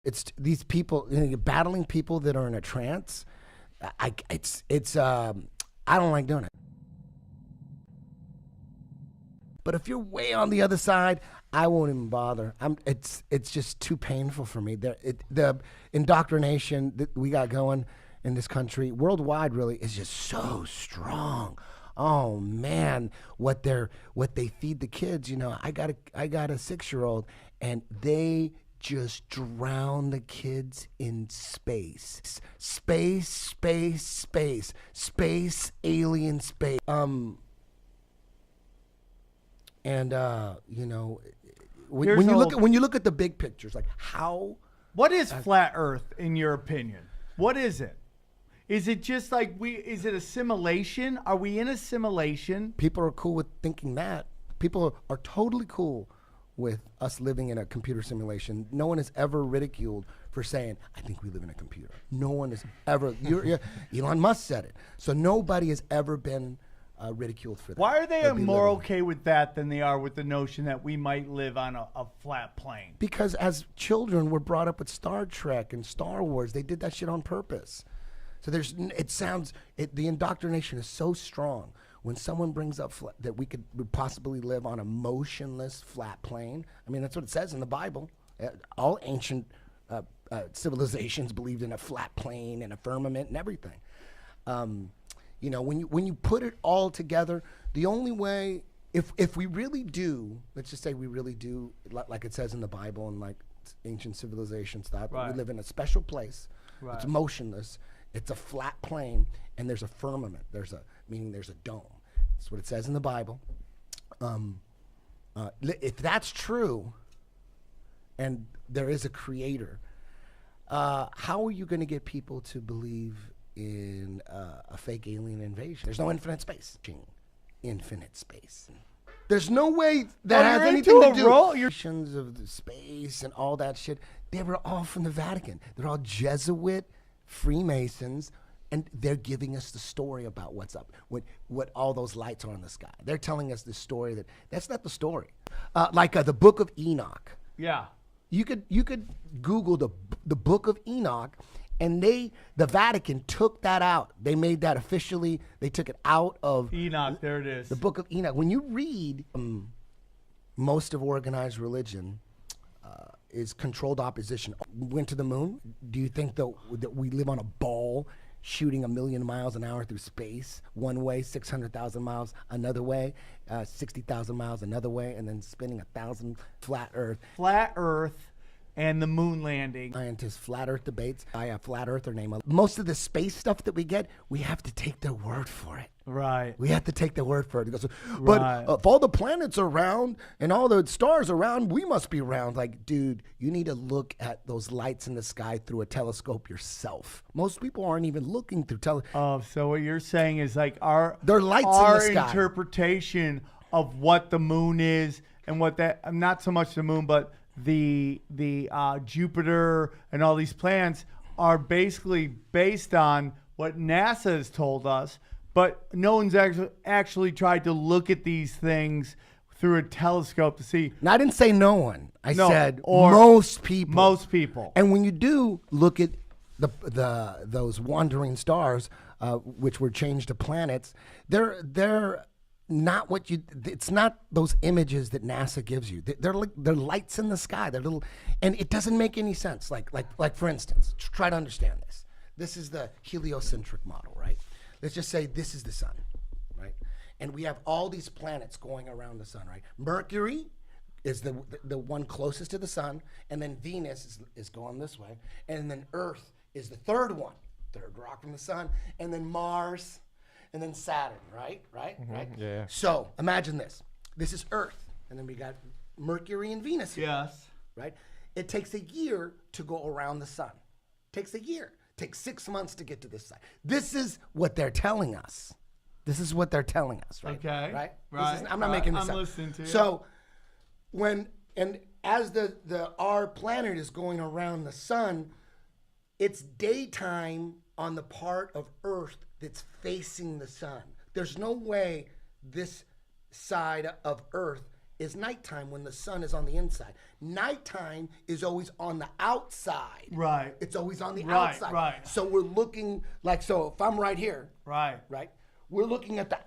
It's these people, you're battling people that are in a trance. I don't like doing it. But if you're way on the other side, I won't even bother. It's just too painful for me. The indoctrination that we got going in this country, worldwide, really, is just so strong. Oh man, what they feed the kids. I got a 6-year-old, and they just drown the kids in space, alien space. And when you look at the big pictures, like how. What is flat Earth in your opinion? What is it? Is it just like is it a simulation? Are we in a simulation? People are cool with thinking that. People are totally cool with us living in a computer simulation. No one has ever ridiculed for saying, I think we live in a computer. No one has ever. Elon Musk said it. So nobody has ever been ridiculed for that. Why are they more okay with that than they are with the notion that we might live on a flat plane? Because as children, we're brought up with Star Trek and Star Wars. They did that shit on purpose. So the indoctrination is so strong. When someone brings up that we could possibly live on a motionless flat plane, I mean, that's what it says in the Bible. All ancient civilizations believed in a flat plane and a firmament and everything. When you put it all together, the only way, if we really do, let's just say we really do, like it says in the Bible and like ancient civilizations thought, right. We live in a special place. Right. It's motionless. It's a flat plane, and there's a firmament. Meaning there's a dome. That's what it says in the Bible. If that's true, and there is a creator, how are you going to get people to believe in a fake alien invasion? There's no infinite space. Infinite space. There's no way that has anything to do with of the space and all that shit. They were all from the Vatican. They're all Jesuit Freemasons, and they're giving us the story about what's up, what all those lights are in the sky. They're telling us the story that's not the story. The Book of Enoch. Yeah. You could Google the Book of Enoch, and the Vatican took that out. They made that officially. They took it out of Enoch. There it is. The Book of Enoch. When you read most of organized religion is controlled opposition. Went to the moon. Do you think that we live on a ball shooting 1,000,000 miles an hour through space one way, 600,000 miles another way, 60,000 miles another way, and then spinning 1,000 flat Earth? Flat Earth and the moon landing. Scientists, flat Earth debates. I have flat earther name. Most of the space stuff that we get, we have to take their word for it. Right. We have to take their word for it. But if all the planets are round and all the stars are round, we must be round. Like, dude, you need to look at those lights in the sky through a telescope yourself. Most people aren't even looking through telescopes. So what you're saying is like they're lights our in the sky. Interpretation of what the moon is and what that, not so much the moon, but the Jupiter and all these planets are basically based on what NASA has told us, but no one's actually tried to look at these things through a telescope to see. Now, I didn't say no one. I said most people. Most people. And when you do look at those wandering stars, which were changed to planets, they're not what it's not those images that NASA gives you. They're lights in the sky. They're little, and it doesn't make any sense. Like for instance, try to understand this. This is the heliocentric model, right? Let's just say this is the sun, right? And we have all these planets going around the sun, right? Mercury is the one closest to the sun, and then Venus is going this way, and then Earth is the third rock from the sun, and then Mars. And then Saturn, right? Yeah. So imagine this. This is Earth. And then we got Mercury and Venus here. Yes. Right? It takes a year to go around the sun. Takes a year. Takes 6 months to get to this side. This is what they're telling us. This is what they're telling us, right? Okay. Right? I'm not making this up. I'm listening to you. So as our planet is going around the sun, it's daytime on the part of Earth that's facing the sun. There's no way this side of Earth is nighttime when the sun is on the inside. Nighttime is always on the outside. Right. It's always on the Right, outside. right. So we're looking like, so if I'm right here, Right. right, we're looking at the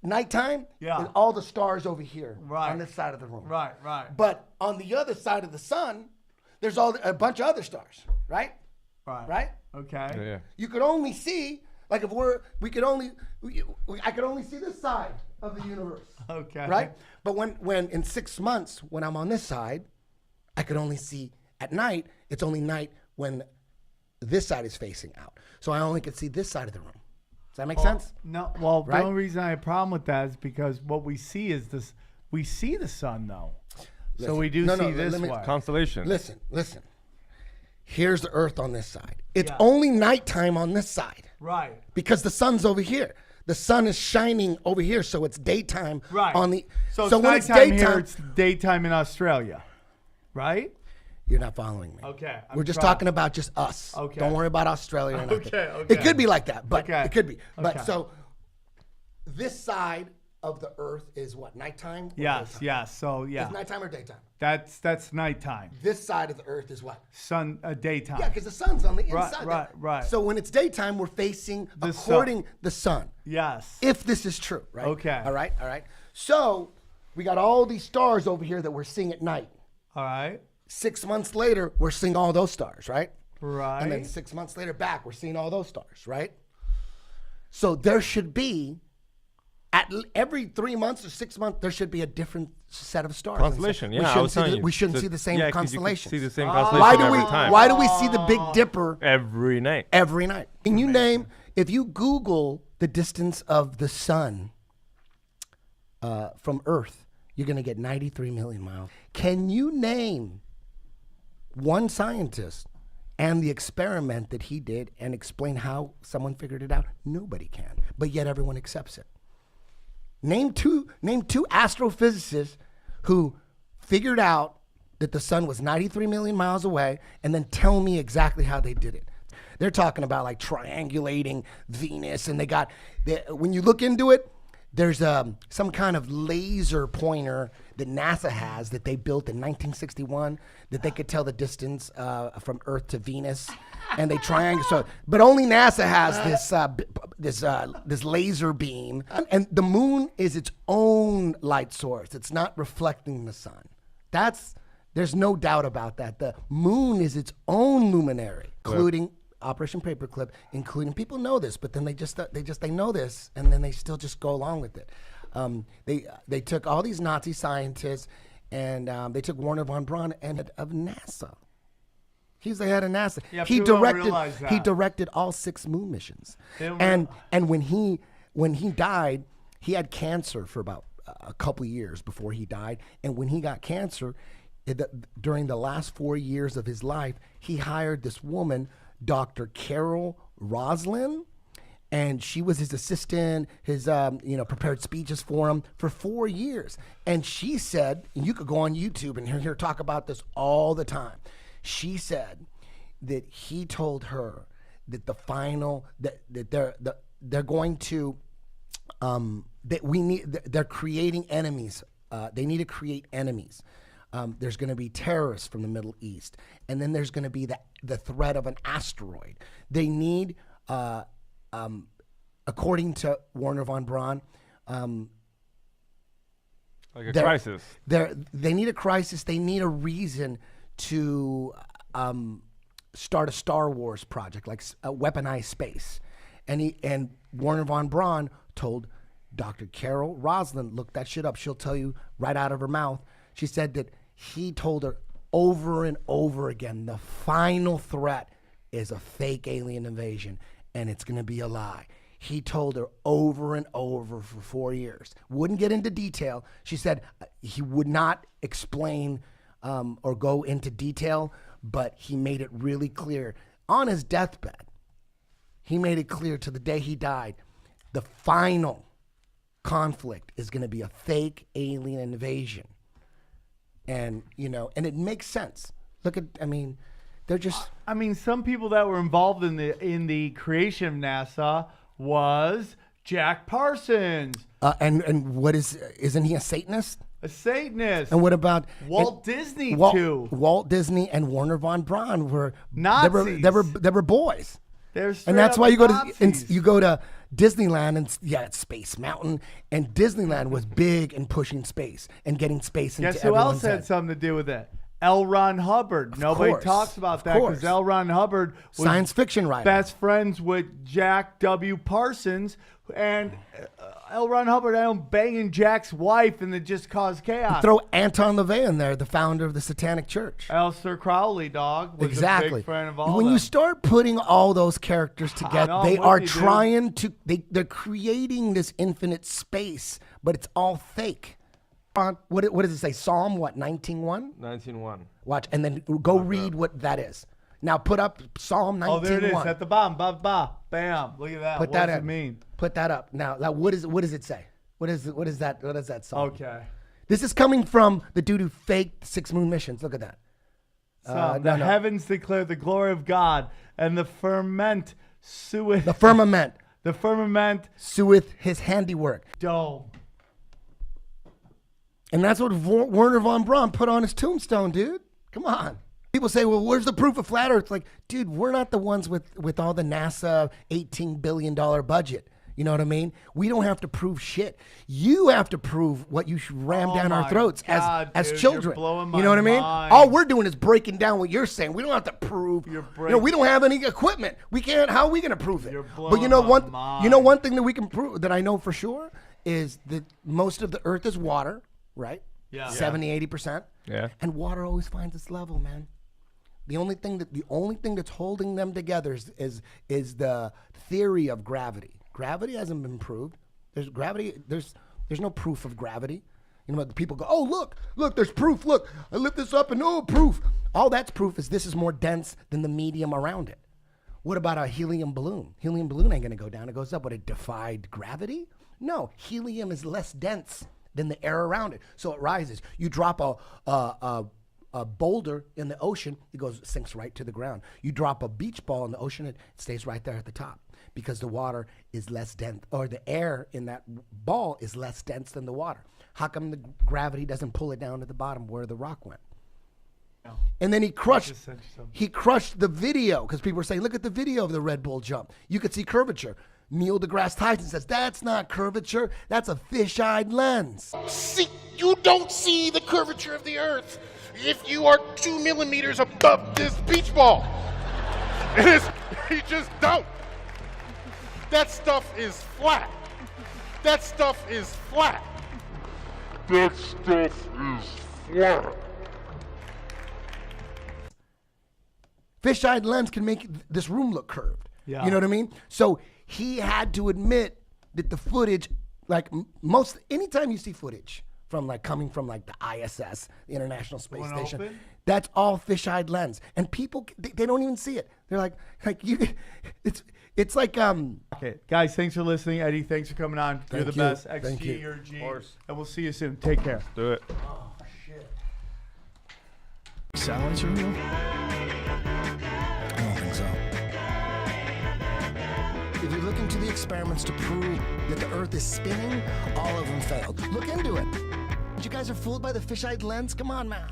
nighttime, Yeah. and all the stars over here Right. on this side of the room. Right. Right. But on the other side of the sun, there's a bunch of other stars, right? Right. Right? Okay. Yeah. You could only see, like if I could only see this side of the universe. Okay. Right? But when in 6 months, when I'm on this side, I could only see at night. It's only night when this side is facing out. So I only could see this side of the room. Does that make sense? No. Well, Right? the only reason I have a problem with that is because what we see is this. We see the sun though. So Listen. we do No, see no, this let me- way. Constellation. Listen. Here's the Earth on this side. It's Yeah. only nighttime on this side Right. because the sun's over here. The sun is shining over here, so it's daytime Right. on the. So, when it's it's nighttime daytime, here. It's daytime in Australia. Right. you're not following me. Okay, I'm We're just trying. talking about just us. Okay. Don't worry about Australia or nothing. Okay. It could be like that, but Okay. it could be. But Okay. so this side of the Earth is what, nighttime? or Yes. daytime? Yes. So yeah, Is nighttime or daytime? that's nighttime. This side of the Earth is what? Sun. Daytime. Yeah, because the sun's on the inside. right, there. right. So when it's daytime, we're facing The according the sun. Yes. If this is true, right? Okay. All right. So we got all these stars over here that we're seeing at night. All right. 6 months later, we're seeing all those stars, right? Right. And then 6 months later back, we're seeing all those stars, right? So there should be, every 3 months or 6 months, there should be a different set of stars. Constellation. We Yeah, I shouldn't was see telling the, you. we shouldn't So- see the same yeah, 'cause you could constellations. see the same Why constellation do we? every time. Why do we see the Big Dipper Every night. every night? Can you name, if you Google the distance of the sun from Earth, you're going to get 93 million miles. Can you name one scientist and the experiment that he did and explain how someone figured it out? Nobody can, but yet everyone accepts it. Name two astrophysicists who figured out that the sun was 93 million miles away, and then tell me exactly how they did it. They're talking about like triangulating Venus, and when you look into it, there's some kind of laser pointer that NASA has that they built in 1961 that they could tell the distance from Earth to Venus, and they triangle. So, but only NASA has this laser beam, and the moon is its own light source. It's not reflecting the sun. There's no doubt about that. The moon is its own luminary, including Operation Paperclip, including, people know this, but then they know this, and then they still just go along with it. They took all these Nazi scientists, and they took Werner von Braun and head of NASA. He's the head of NASA. Yeah, he people don't realize that. He directed all 6 moon missions. They don't And when he died, he had cancer for about a couple years before he died. And when he got cancer, during the last 4 years of his life, he hired this woman, Dr. Carol Roslin, and she was his assistant, his prepared speeches for him for 4 years. And she said, and you could go on YouTube and hear her talk about this all the time. She said that he told her that the final that they're going to they're creating enemies. They need to create enemies. There's going to be terrorists from the Middle East, and then there's going to be the threat of an asteroid. They need, according to Werner von Braun, Like a crisis. they need a crisis. They need a reason to start a Star Wars project, like a weaponized space. And Werner von Braun told Dr. Carol Roslin, look that shit up. She'll tell you right out of her mouth. She said that he told her over and over again, the final threat is a fake alien invasion, and it's going to be a lie. He told her over and over for 4 years. Wouldn't get into detail. She said he would not explain or go into detail, but he made it really clear. On his deathbed, he made it clear to the day he died, the final conflict is going to be a fake alien invasion. And, and it makes sense. They're just... some people that were involved in the creation of NASA was Jack Parsons. And what isn't he a Satanist? A Satanist. And what about Walt Disney too? Walt Disney and Werner von Braun were Nazis. They were boys. They're And that's why Nazis. you go to Disneyland and it's Space Mountain, and Disneyland was big in pushing space and getting space into Guess who everyone's else had head. something to do with it? L. Ron Hubbard. Nobody course, talks about of that because course. L. Ron Hubbard was Science fiction writer. best friends with Jack W. Parsons, and L. Ron Hubbard ended up banging Jack's wife, and it just caused chaos. Throw Anton LaVey in there, the founder of the Satanic Church. Aleister Crowley, dog, was a Exactly. big friend of all When them. you start putting all those characters together, know, they I'm are with you, dude. trying to. They're creating this infinite space, but it's all fake. What does it say? Psalm what? 19:1. 19:1. Watch, and then go read what that is. Now put up Psalm 19:1. Oh, there it is at the bottom. Bam. Look at that. Put what that does in. it mean? Put that up. Now, what does it say? What is that song? Okay. This is coming from the dude who faked 6 moon missions. Look at that. So the heavens declare the glory of God, and the firmament sueth. The firmament The firmament sueth his handiwork. dome. And that's what Werner von Braun put on his tombstone, dude. Come on. People say, well, where's the proof of flat Earth? Like, dude, we're not the ones with all the NASA $18 billion budget. You know what I mean? We don't have to prove shit. You have to prove what you should ram Oh down our my throats God, as dude, children. you're blowing You my know what I mean? mind. All we're doing is breaking down what you're saying. We don't have to prove. You're We don't have any equipment. We can't. How are we going to prove it? You're But you know blowing one. my You know mind. one thing that we can prove that I know for sure is that most of the Earth is water, right? Yeah. 70-80%. Yeah. And water always finds its level, man. The only thing that's holding them together is the theory of gravity. Gravity hasn't been proved. There's no proof of gravity. You know, the people go, oh look, there's proof. Look, I lift this up and proof. All that's proof is this is more dense than the medium around it. What about a helium balloon? Helium balloon ain't gonna go down. It goes up. But it defied gravity? No, helium is less dense than the air around it, so it rises. You drop a boulder in the ocean, sinks right to the ground. You drop a beach ball in the ocean, it stays right there at the top because the water is less dense, or the air in that ball is less dense than the water. How come the gravity doesn't pull it down to the bottom where the rock went? And then he crushed the video because people were saying, look at the video of the Red Bull jump. You could see curvature. Neil deGrasse Tyson says, that's not curvature, that's a fish-eyed lens. See, you don't see the curvature of the earth if you are 2 millimeters above this beach ball. You just don't. That stuff is flat. That stuff is flat. That stuff is flat. Fish-eyed lens can make this room look curved. Yeah. You know what I mean? So he had to admit that the footage, like anytime you see footage from coming from the ISS, the International Space One Station, open? that's all fish-eyed lens, and people they don't even see it. They're like you, it's like Okay, guys, thanks for listening. Eddie, thanks for coming on. You're Thank the you. best. Thank XG, you. you're G. course. And we'll see you soon. Take care. Do it. Silence real? I don't think so. If you look into the experiments to prove that the Earth is spinning, all of them failed. Look into it. You guys are fooled by the fish-eyed lens? Come on, man.